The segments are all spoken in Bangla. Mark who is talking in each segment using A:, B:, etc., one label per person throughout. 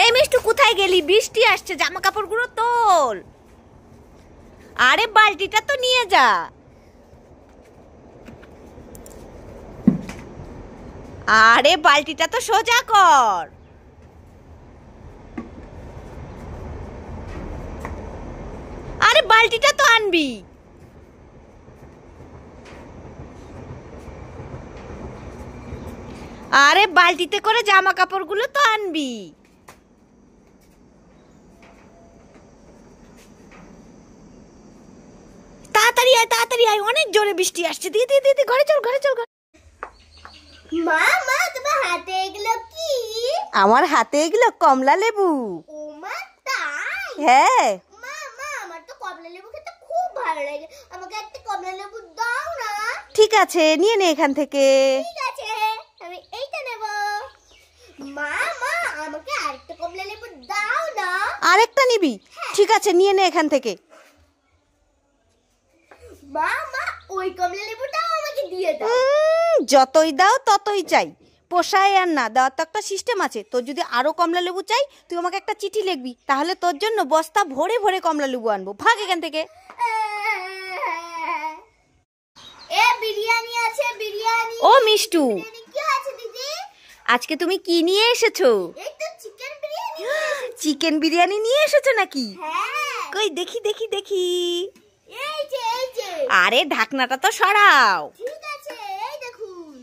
A: এই মিষ্টু কোথায় গেলি? বৃষ্টি আসছে, জামা কাপড়গুলো তোল। আরে বালতিটা তো নিয়ে যা। আরে বালতিটা তো সোজা কর। আরে বালতিটা তো আনবি। আরে বালতিতে করে জামা কাপড়গুলো তো আনবি। তাড়াতাড়ি আয়, তাড়াতাড়ি আয়, অনেক জোরে বৃষ্টি আসছে। দি দি দি ঘরে চল, ঘরে চল।
B: মা মা তোমার হাতে এগুলো কি?
A: আমার হাতে এগুলো কমলা লেবু।
B: ও মা তাই?
A: হ্যাঁ।
B: মা মা আমার তো কমলা লেবু খেতে খুব ভালো লাগে, আমাকে একটা কমলা লেবু দাও না।
A: ঠিক আছে, নিয়ে নে এখান থেকে।
B: ঠিক আছে, আমি এইটা নেব। মা মা আমাকে আরেকটা কমলা লেবু দাও না।
A: আরেকটা নিবি? ঠিক আছে, নিয়ে নে এখান থেকে।
B: মা মা ওই কমলা লেবুটাও আমাকে দিয়ে দাও।
A: যতই দাও ততই চাই, পোষায় আর না। দেওয়ার তো একটা সিস্টেম আছে। তোর যদি আরো কমলা লেবু চাই, তুই আমাকে একটা চিঠি লিখবি, তাহলে তোর জন্য বস্তা ভরে ভরে কমলা লেবু আনবো। ভাগ এখান থেকে।
B: এ বিরিয়ানি আছে, বিরিয়ানি।
A: ও মিষ্টু,
B: বিরিয়ানি কি আছে দিদি?
A: আজকে তুমি কি নিয়ে এসেছো?
B: এই তো চিকেন বিরিয়ানি।
A: চিকেন বিরিয়ানি নিয়ে এসেছো নাকি?
B: হ্যাঁ।
A: কই দেখি দেখি দেখি।
B: এই যে এই যে।
A: আরে ঢাকনাটা তো সরাও।
B: ঠিক আছে, এই দেখুন।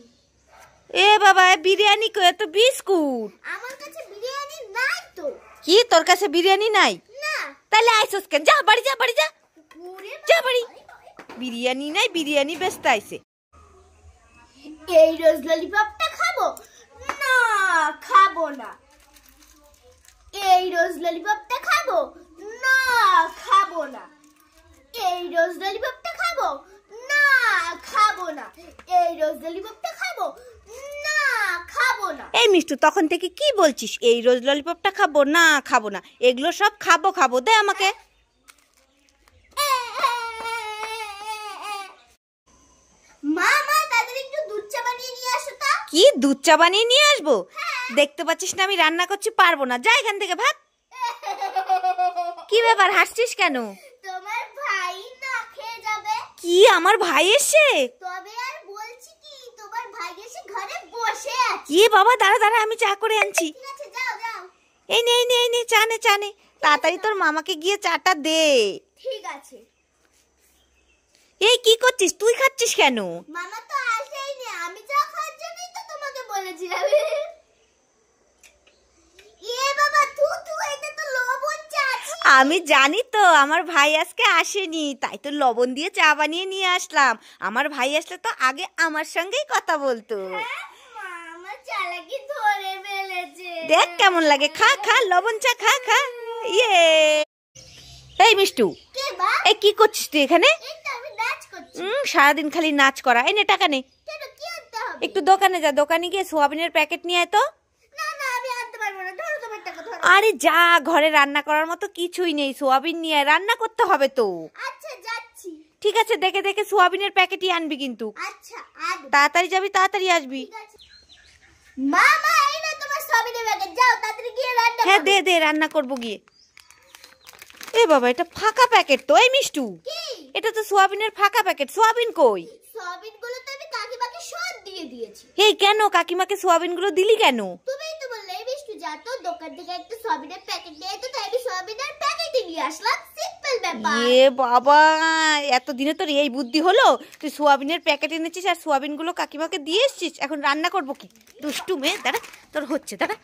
A: এ বাবা, বিরিয়ানি কই? তো বিস্কুট।
B: আমার কাছে বিরিয়ানি নাই তো।
A: কি তোর কাছে বিরিয়ানি নাই?
B: না।
A: তাহলে আইসস কেন? যা বাড়ি যা, বাড়ি যা,
B: ওরে
A: যা বাড়ি। বিরিয়ানি নাই, বিরিয়ানি বেচতে আইছে।
B: এই রোজ ললিপপটা খাবো না, খাবো না। এই রোজ ললিপপটা খাবো না, খাবো না। এই রোজ ললিপপটা খাবো না, খাবো না। এই রোজ ললিপপটা খাবো না, খাবো না।
A: এই মিষ্টু, তখন থেকে কি বলছিস? এই রোজ ললিপপটা খাবো না, খাবো না। এগুলো সব খাবো খাবো। দে আমাকে।
B: মা মা তাদের একটু দুধ চা বানিয়ে নিয়ে আসো তো।
A: কি দুধ চা বানিয়ে নিয়ে আসবো? দেখতে পাচ্ছিস না আমি রান্না করছি, পারবো না। যা এখান থেকে, ভাগ। কি ব্যাপার, হাসছিস কেন?
B: তোমার ভাই না খেয়ে যাবে।
A: কি আমার ভাই এসে?
B: তবে আর বলছি কি, তোমার ভাই এসে ঘরে বসে আছে।
A: কি বাবা, দাঁড়া দাঁড়া, আমি চা করে আনছি।
B: ঠিক আছে, যাও যাও।
A: এই নে এই নে এই নে, চা নে চা নে। তাড়াতাড়ি তোর মামাকে গিয়ে চাটা দে।
B: ঠিক আছে।
A: এই কি করছিস? তুই খাচ্ছিস কেন?
B: মামা তো আসেইনি, আমি চা খাওয়ার জন্যই তো তোমাকে বলেছিলাম। এ বাবা তু তু, এটা তো লবণ চা আছে।
A: আমি জানি তো আমার ভাই আজকে আসেনি, তাই তো লবণ দিয়ে চা বানিয়ে নিয়ে আসলাম। আমার ভাই আসলে তো আগে আমার সঙ্গেই কথা বলতো।
B: মামা চালাকি ধরে ফেলেছে।
A: দেখ কেমন লাগে, খা খা, লবণ চা খা খা। ইয়ে। এই মিষ্টু,
B: কে বা?
A: এই কি করছিস তুই এখানে?
B: এই তো আমি নাচ করছি।
A: সারাদিন খালি নাচ করা। এই নে টাকা নে।
B: কেন, কি আনতে হবে?
A: একটু দোকানে যা, দোকানে গিয়ে সোয়াবিনের প্যাকেট নিয়ে আয় তো।
B: না না, আমি আনতে পারবো না। ধরো তোমার টাকা, ধরো।
A: আরে যা, ঘরে রান্না করার মতো কিছুই নেই। সোয়াবিন নিয়ে আয়, রান্না করতে হবে তো।
B: আচ্ছা যাচ্ছি।
A: ঠিক আছে, দেখে দেখে সোয়াবিনের প্যাকেটই আনবি কিন্তু।
B: আচ্ছা আনবো।
A: তাড়াতাড়ি যাবি, তাড়াতাড়ি আসবি।
B: ঠিক আছে। মামা এই না তোমার সবিনের ব্যাগে, যাও তাড়াতাড়ি গিয়ে রান্না
A: হ্যাঁ
B: করো।
A: দে দে, রান্না করবো গিয়ে। এ বাবা, এটা ফাঁকা প্যাকেট তো। এই মিষ্টু,
B: কি?
A: এটা তো সোয়াবিনের ফাঁকা প্যাকেট। সোয়াবিন কই?
B: সবিন গুলো তো আমি কাকিমাকে সব দিয়ে দিয়েছি।
A: এই কেন কাকিমাকে সোয়াবিন গুলো দিলি কেন?
B: তুমিই তো বললে এই বিষ্টু যা তো দোকান থেকে একটা সবিনের প্যাকেট নিয়ে তো, তাই আমি সবিনের প্যাকেটই নিয়ে আসলাম। সিম্পল ব্যাপার।
A: এ বাবা, এতদিনে তোর এই বুদ্ধি হলো? তুই সোয়াবিনের প্যাকেট এনেছিস আর সোয়াবিন গুলো কাকিমাকে দিয়ে এসছিস। এখন রান্না করবো কি? দুষ্টু মেয়ে, দাঁড়া, তোর হচ্ছে, দাঁড়া।